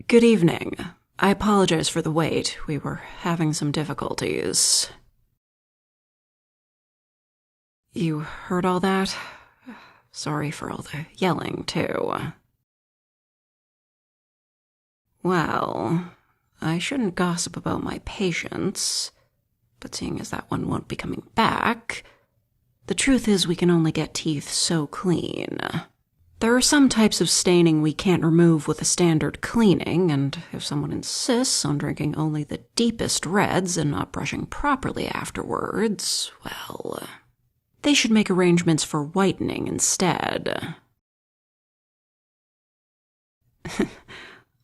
Good evening. I apologize for the wait. We were having some difficulties. You heard all that? Sorry for all the yelling, too. Well, I shouldn't gossip about my patients, but seeing as that one won't be coming back, the truth is we can only get teeth so clean. There are some types of staining we can't remove with a standard cleaning, and if someone insists on drinking only the deepest reds and not brushing properly afterwards, well, they should make arrangements for whitening instead.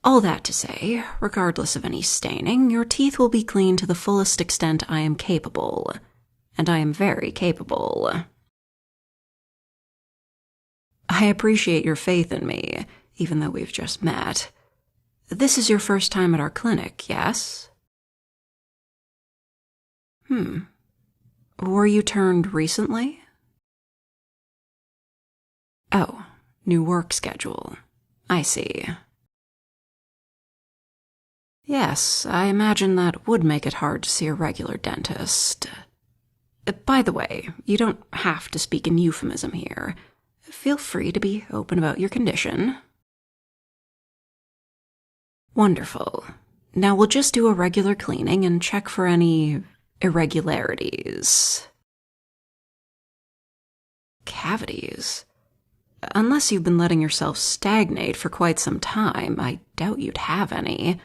All that to say, regardless of any staining, your teeth will be clean to the fullest extent I am capable, and I am very capable. I appreciate your faith in me, even though we've just met. This is your first time at our clinic, yes? Were you turned recently? Oh, new work schedule. I see. Yes, I imagine that would make it hard to see a regular dentist. By the way, you don't have to speak in euphemism here. Feel free to be open about your condition. Wonderful. Now we'll just do a regular cleaning and check for any irregularities. Cavities? Unless you've been letting yourself stagnate for quite some time, I doubt you'd have any.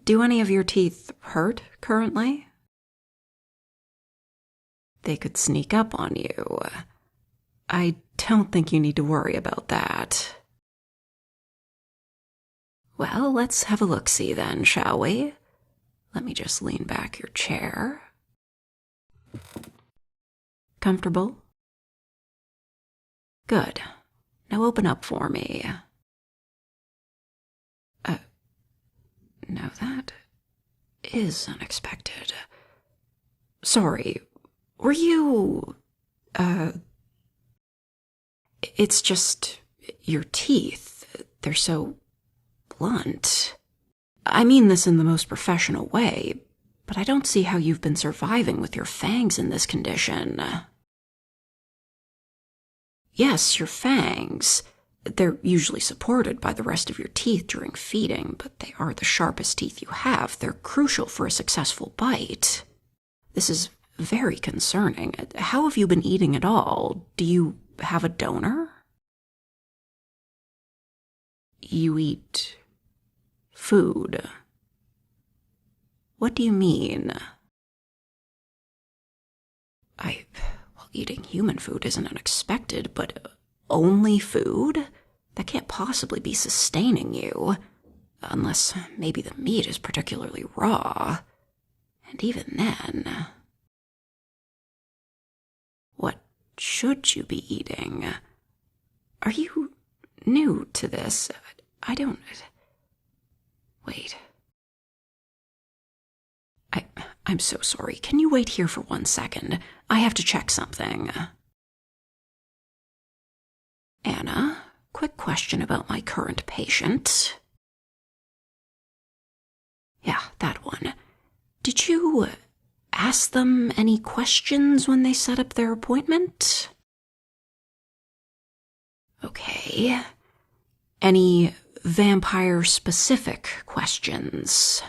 Do any of your teeth hurt currently? They could sneak up on you. I don't think you need to worry about that. Well, let's have a look-see then, shall we? Let me just lean back your chair. Comfortable? Good. Now open up for me. Now that is unexpected. Sorry, were you, It's just your teeth. They're so blunt. I mean this in the most professional way, but I don't see how you've been surviving with your fangs in this condition. Yes, your fangs. They're usually supported by the rest of your teeth during feeding, but they are the sharpest teeth you have. They're crucial for a successful bite. This is very concerning. How have you been eating at all? Do you have a donor? You eat food. What do you mean? Well, eating human food isn't unexpected, but only food? That can't possibly be sustaining you. Unless maybe the meat is particularly raw. And even then... What should you be eating? Are you new to this? I don't... Wait. I'm so sorry. Can you wait here for 1 second? I have to check something. Anna, quick question about my current patient. Yeah, that one. Did you ask them any questions when they set up their appointment? Okay. Any vampire-specific questions?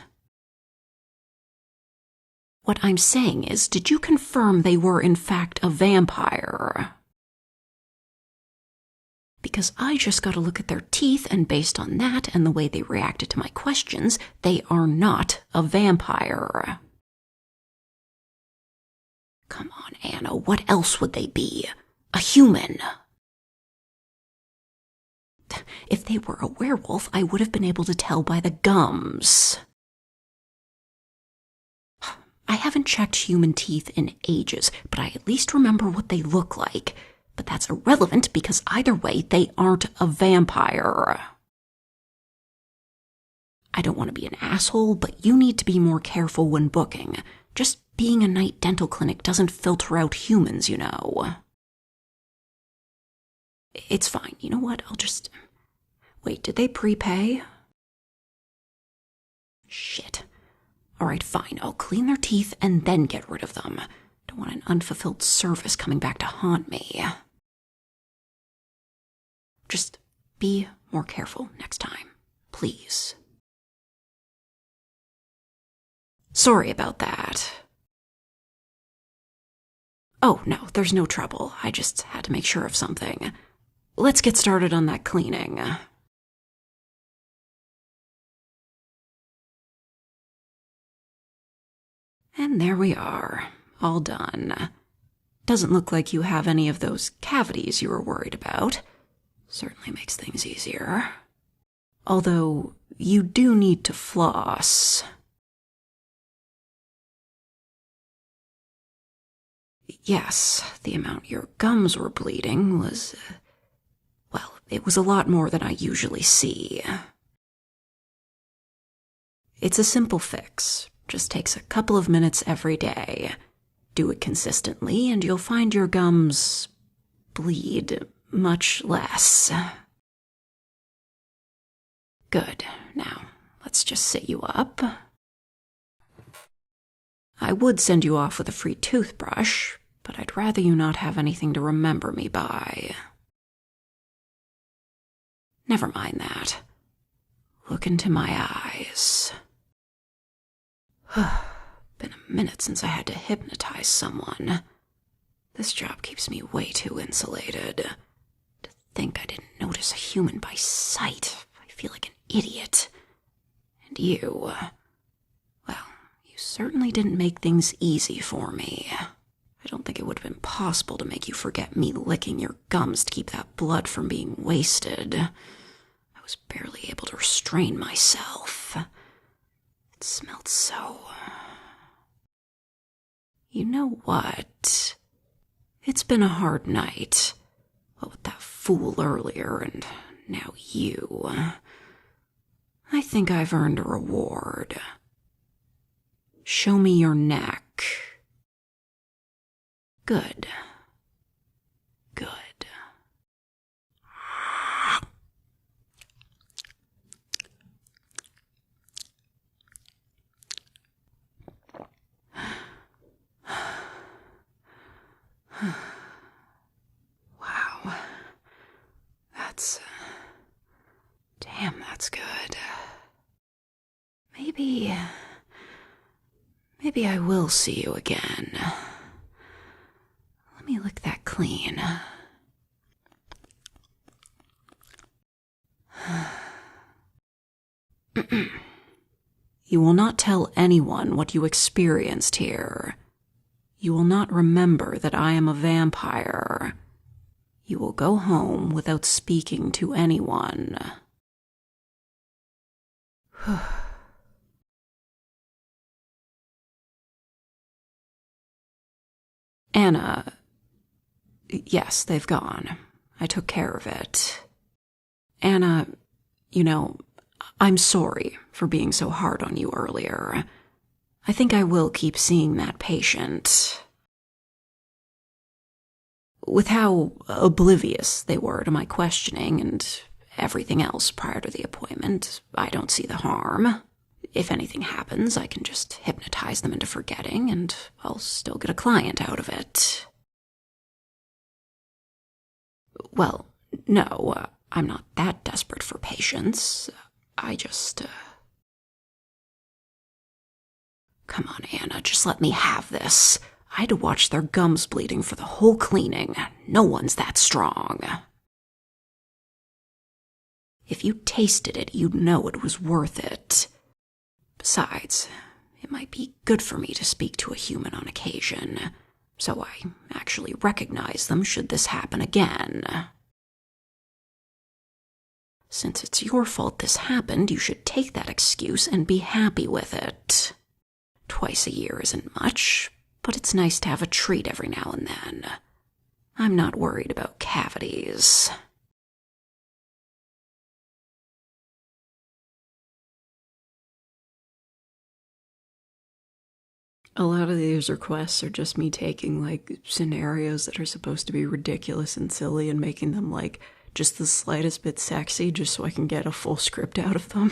What I'm saying is, did you confirm they were in fact a vampire? Because I just got to look at their teeth, and based on that and the way they reacted to my questions, they are not a vampire. Come on, Anna, what else would they be? A human. If they were a werewolf, I would have been able to tell by the gums. I haven't checked human teeth in ages, but I at least remember what they look like. But that's irrelevant because either way, they aren't a vampire. I don't want to be an asshole, but you need to be more careful when booking. Just being a night dental clinic doesn't filter out humans, you know. It's fine. You know what? I'll just... Wait, did they prepay? Shit. Alright, fine. I'll clean their teeth and then get rid of them. Don't want an unfulfilled service coming back to haunt me. Just be more careful next time, please. Sorry about that. Oh, no, there's no trouble. I just had to make sure of something. Let's get started on that cleaning. And there we are, all done. Doesn't look like you have any of those cavities you were worried about. Certainly makes things easier. Although, you do need to floss. Yes, the amount your gums were bleeding was, well, it was a lot more than I usually see. It's a simple fix. Just takes a couple of minutes every day. Do it consistently and you'll find your gums bleed much less. Good. Now, let's just sit you up. I would send you off with a free toothbrush, but I'd rather you not have anything to remember me by. Never mind that. Look into my eyes. Been a minute since I had to hypnotize someone. This job keeps me way too insulated. To think I didn't notice a human by sight. I feel like an idiot. And you, well, you certainly didn't make things easy for me. I don't think it would have been possible to make you forget me licking your gums to keep that blood from being wasted. I was barely able to restrain myself. It smelled so... You know what? It's been a hard night. What with that fool earlier and now you. I think I've earned a reward. Show me your neck. Good. Good. Wow. Damn, that's good. Maybe I will see you again. Let me lick that clean. You will not tell anyone what you experienced here. You will not remember that I am a vampire. You will go home without speaking to anyone. Anna... Yes, they've gone. I took care of it. Anna, you know, I'm sorry for being so hard on you earlier. I think I will keep seeing that patient. With how oblivious they were to my questioning and everything else prior to the appointment, I don't see the harm. If anything happens, I can just hypnotize them into forgetting, and I'll still get a client out of it. Well, no, I'm not that desperate for patients. I just... Come on, Anna, just let me have this. I had to watch their gums bleeding for the whole cleaning. No one's that strong. If you tasted it, you'd know it was worth it. Besides, it might be good for me to speak to a human on occasion, so I actually recognize them should this happen again. Since it's your fault this happened, you should take that excuse and be happy with it. Twice a year isn't much, but it's nice to have a treat every now and then. I'm not worried about cavities. A lot of these requests are just me taking, scenarios that are supposed to be ridiculous and silly and making them, just the slightest bit sexy just so I can get a full script out of them.